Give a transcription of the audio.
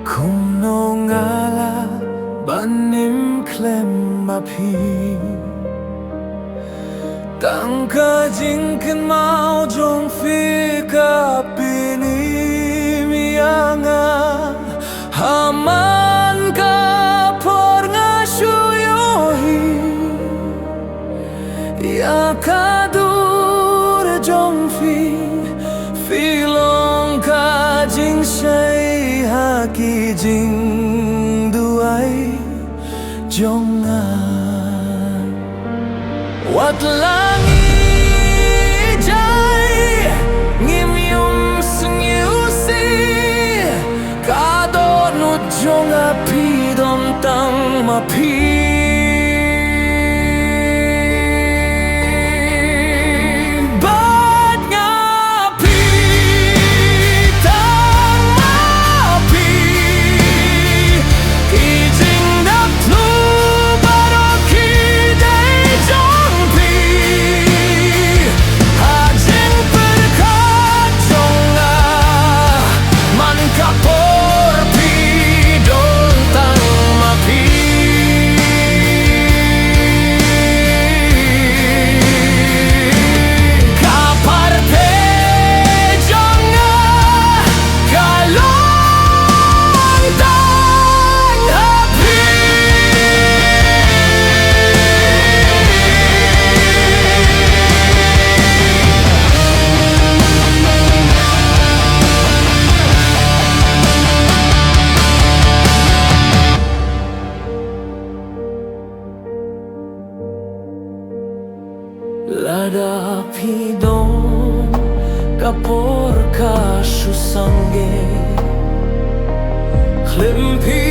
Kung ngala banim klem mapi Tang ka jing kan mau jong fi ka pini mianga Haman ka por nga shuyohi Ya ka dur jong fi long ka jing shai ha ki jing duai jong an Wat langi jai ngim yum sung yu si Ka do nu jong a pi dom tang ma pi Bat nga pi tang ma pi Ki jing dak nu baro ki dai jong pi Ha jing perkat jong a Man ka por pi don tang ma pi Ka parte jong a Ka long tang ha pi Lada pi dong kapor ka shu sange Klim pi